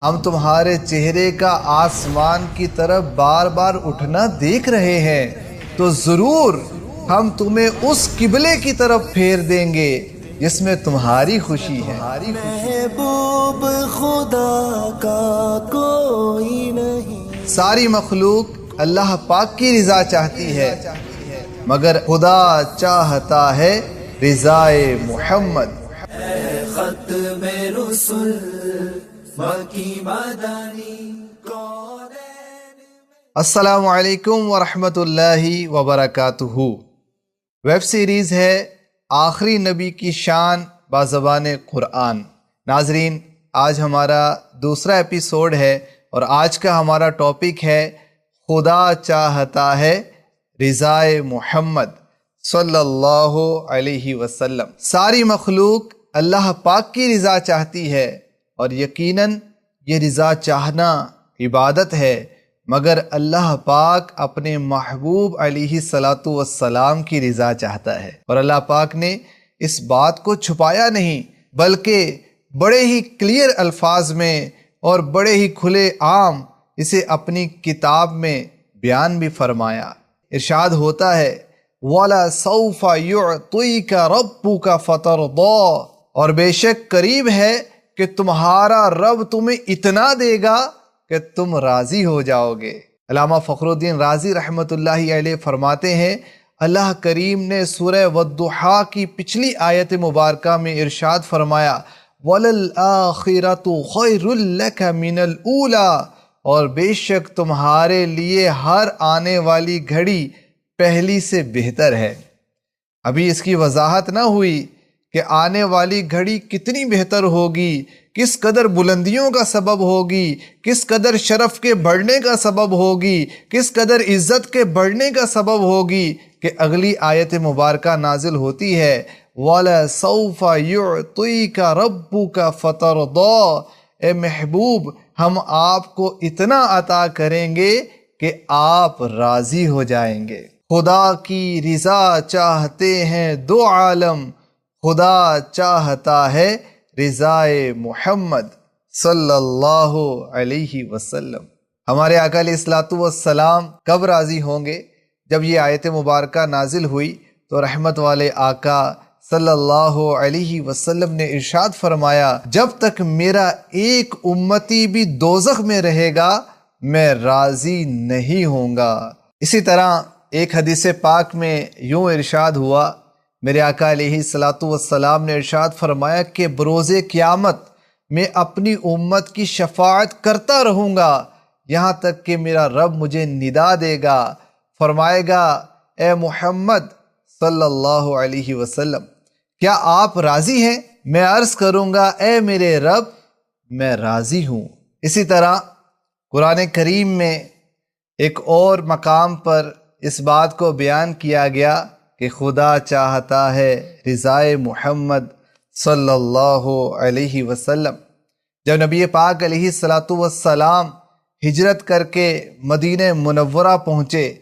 ہم تمہارے چہرے کا آسمان کی طرف بار بار اٹھنا دیکھ رہے ہیں تو ضرور ہم تمہیں اس قبلے کی طرف پھیر دیں گے جس میں تمہاری خوشی ہے۔ محبوب خدا کا کوئی نہیں، ساری مخلوق اللہ پاک کی رضا چاہتی ہے مگر خدا چاہتا ہے رضائے محمد۔ اے ختم رسل مکی مدنی کونین۔ السلام علیکم ورحمۃ اللہ وبرکاتہ۔ ویب سیریز ہے آخری نبی کی شان بازبان قرآن۔ ناظرین، آج ہمارا دوسرا ایپیسوڈ ہے اور آج کا ہمارا ٹاپک ہے خدا چاہتا ہے رضائے محمد صلی اللہ علیہ وسلم۔ ساری مخلوق اللہ پاک کی رضا چاہتی ہے اور یقیناً یہ رضا چاہنا عبادت ہے، مگر اللہ پاک اپنے محبوب علیہ الصلاۃ والسلام کی رضا چاہتا ہے، اور اللہ پاک نے اس بات کو چھپایا نہیں بلکہ بڑے ہی کلیئر الفاظ میں اور بڑے ہی کھلے عام اسے اپنی کتاب میں بیان بھی فرمایا۔ ارشاد ہوتا ہے وَلَسَوْفَ يُعْطِيكَ رَبُّكَ فَتَرْضَىٰ، اور بے شک قریب ہے کہ تمہارا رب تمہیں اتنا دے گا کہ تم راضی ہو جاؤ گے۔ علامہ فخر الدین رازی رحمۃ اللہ علیہ فرماتے ہیں اللہ کریم نے سورہ والضحیٰ کی پچھلی آیت مبارکہ میں ارشاد فرمایا وَلَلْآخِرَةُ خَيْرٌ لَكَ مِنَ الْأُولَىٰ، اور بے شک تمہارے لیے ہر آنے والی گھڑی پہلی سے بہتر ہے۔ ابھی اس کی وضاحت نہ ہوئی کہ آنے والی گھڑی کتنی بہتر ہوگی، کس قدر بلندیوں کا سبب ہوگی، کس قدر شرف کے بڑھنے کا سبب ہوگی، کس قدر عزت کے بڑھنے کا سبب ہوگی، کہ اگلی آیت مبارکہ نازل ہوتی ہے وَلَسَوْفَ يُعْطِيكَ رَبُّكَ فَتَرْضَىٰ، اے محبوب ہم آپ کو اتنا عطا کریں گے کہ آپ راضی ہو جائیں گے۔ خدا کی رضا چاہتے ہیں دو عالم، خدا چاہتا ہے رضائے محمد صلی اللہ علیہ وسلم۔ ہمارے آقا علیہ الصلوۃ والسلام کب راضی ہوں گے؟ جب یہ آیت مبارکہ نازل ہوئی تو رحمت والے آقا صلی اللہ علیہ وسلم نے ارشاد فرمایا جب تک میرا ایک امتی بھی دوزخ میں رہے گا میں راضی نہیں ہوں گا۔ اسی طرح ایک حدیث پاک میں یوں ارشاد ہوا، میرے آقا علیہ الصلوۃ والسلام نے ارشاد فرمایا کہ بروز قیامت میں اپنی امت کی شفاعت کرتا رہوں گا یہاں تک کہ میرا رب مجھے ندا دے گا، فرمائے گا اے محمد صلی اللہ علیہ وسلم کیا آپ راضی ہیں؟ میں عرض کروں گا اے میرے رب میں راضی ہوں۔ اسی طرح قرآن کریم میں ایک اور مقام پر اس بات کو بیان کیا گیا کہ خدا چاہتا ہے رضائے محمد صلی اللہ علیہ وسلم۔ جب نبی پاک علیہ الصلوۃ والسلام ہجرت کر کے مدینہ منورہ پہنچے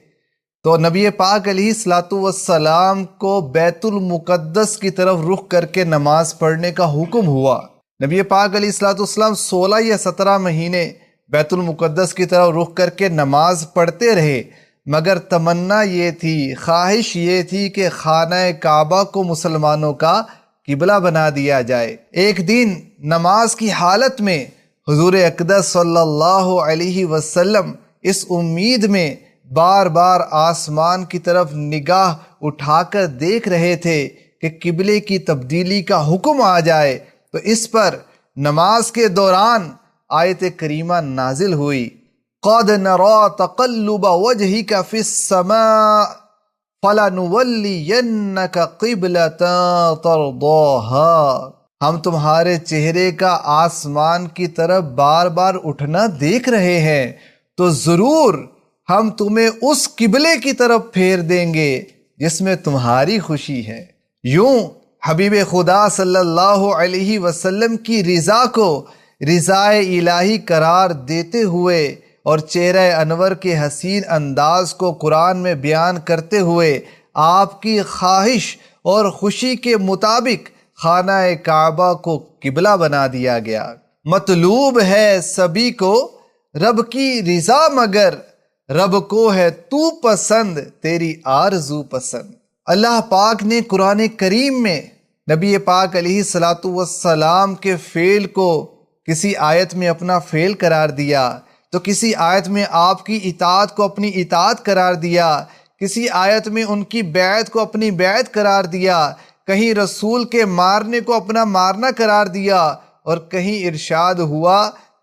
تو نبی پاک علیہ الصلوۃ والسلام کو بیت المقدس کی طرف رخ کر کے نماز پڑھنے کا حکم ہوا۔ نبی پاک علیہ الصلوۃ والسلام 16 یا 17 مہینے بیت المقدس کی طرف رخ کر کے نماز پڑھتے رہے، مگر تمنا یہ تھی، خواہش یہ تھی کہ خانہ کعبہ کو مسلمانوں کا قبلہ بنا دیا جائے۔ ایک دن نماز کی حالت میں حضور اقدس صلی اللہ علیہ وسلم اس امید میں بار بار آسمان کی طرف نگاہ اٹھا کر دیکھ رہے تھے کہ قبلے کی تبدیلی کا حکم آ جائے، تو اس پر نماز کے دوران آیت کریمہ نازل ہوئی قَدْ نَرَىٰ تَقَلُّبَ وَجْهِكَ فِي السَّمَاءِ فَلَنُوَلِّيَنَّكَ قِبْلَةً تَرْضَاهَا، ہم تمہارے چہرے کا آسمان کی طرف بار بار اٹھنا دیکھ رہے ہیں تو ضرور ہم تمہیں اس قبلے کی طرف پھیر دیں گے جس میں تمہاری خوشی ہے۔ یوں حبیب خدا صلی اللہ علیہ وسلم کی رضا کو رضائے الہی قرار دیتے ہوئے اور چہرہ انور کے حسین انداز کو قرآن میں بیان کرتے ہوئے آپ کی خواہش اور خوشی کے مطابق خانہ کعبہ کو قبلہ بنا دیا گیا۔ مطلوب ہے سبھی کو رب کی رضا مگر رب کو ہے تو پسند تیری آرزو پسند۔ اللہ پاک نے قرآن کریم میں نبی پاک علیہ الصلاۃ والسلام کے فعل کو کسی آیت میں اپنا فعل قرار دیا، تو کسی آیت میں آپ کی اطاعت کو اپنی اطاعت قرار دیا، کسی آیت میں ان کی بیعت کو اپنی بیعت قرار دیا، کہیں رسول کے مارنے کو اپنا مارنا قرار دیا، اور کہیں ارشاد ہوا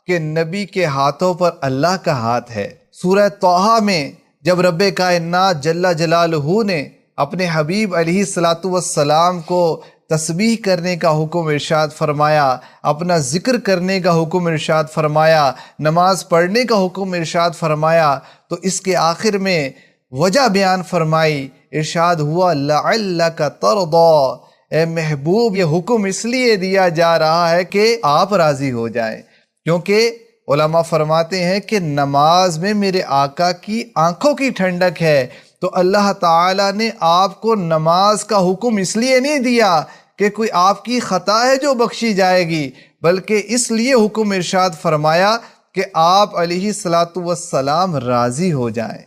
کہ نبی کے ہاتھوں پر اللہ کا ہاتھ ہے۔ سورہ طٰہٰ میں جب رب کائنات جل جلالہ نے اپنے حبیب علیہ الصلاۃ والسلام کو تسبیح کرنے کا حکم ارشاد فرمایا، اپنا ذکر کرنے کا حکم ارشاد فرمایا، نماز پڑھنے کا حکم ارشاد فرمایا، تو اس کے آخر میں وجہ بیان فرمائی، ارشاد ہوا لعلک ترضی، اے محبوب یہ حکم اس لیے دیا جا رہا ہے کہ آپ راضی ہو جائیں، کیونکہ علماء فرماتے ہیں کہ نماز میں میرے آقا کی آنکھوں کی ٹھنڈک ہے، تو اللہ تعالیٰ نے آپ کو نماز کا حکم اس لیے نہیں دیا کہ کوئی آپ کی خطا ہے جو بخشی جائے گی، بلکہ اس لیے حکم ارشاد فرمایا کہ آپ علیہ الصلاۃ والسلام راضی ہو جائیں۔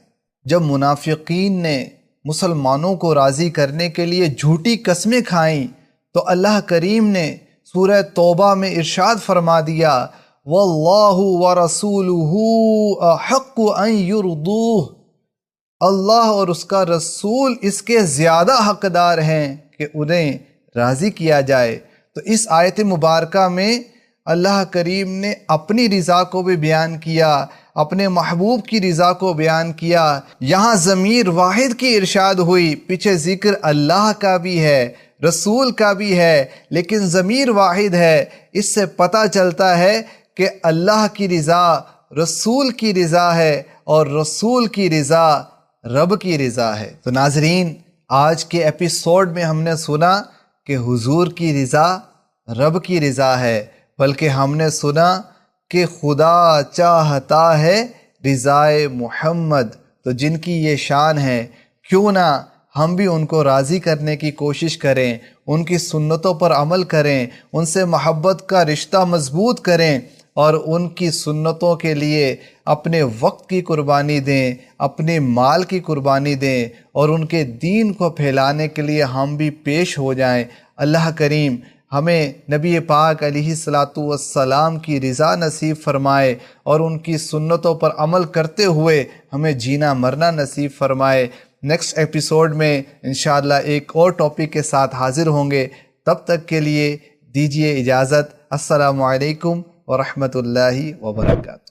جب منافقین نے مسلمانوں کو راضی کرنے کے لیے جھوٹی قسمیں کھائیں تو اللہ کریم نے سورہ توبہ میں ارشاد فرما دیا واللہ ورسولہ احق ان یرضوہ، اللہ اور اس کا رسول اس کے زیادہ حقدار ہیں کہ انہیں راضی کیا جائے۔ تو اس آیت مبارکہ میں اللہ کریم نے اپنی رضا کو بھی بیان کیا، اپنے محبوب کی رضا کو بیان کیا۔ یہاں ضمیر واحد کی ارشاد ہوئی، پیچھے ذکر اللہ کا بھی ہے، رسول کا بھی ہے، لیکن ضمیر واحد ہے۔ اس سے پتہ چلتا ہے کہ اللہ کی رضا رسول کی رضا ہے اور رسول کی رضا رب کی رضا ہے۔ تو ناظرین، آج کے ایپیسوڈ میں ہم نے سنا کہ حضور کی رضا رب کی رضا ہے، بلکہ ہم نے سنا کہ خدا چاہتا ہے رضائے محمد، تو جن کی یہ شان ہے کیوں نہ ہم بھی ان کو راضی کرنے کی کوشش کریں، ان کی سنتوں پر عمل کریں، ان سے محبت کا رشتہ مضبوط کریں، اور ان کی سنتوں کے لیے اپنے وقت کی قربانی دیں، اپنے مال کی قربانی دیں، اور ان کے دین کو پھیلانے کے لیے ہم بھی پیش ہو جائیں۔ اللہ کریم ہمیں نبی پاک علیہ الصلاۃ والسلام کی رضا نصیب فرمائے اور ان کی سنتوں پر عمل کرتے ہوئے ہمیں جینا مرنا نصیب فرمائے۔ نیکسٹ ایپیسوڈ میں انشاءاللہ ایک اور ٹاپک کے ساتھ حاضر ہوں گے، تب تک کے لیے دیجیے اجازت۔ السلام علیکم ورحمۃ اللہ وبرکاتہ۔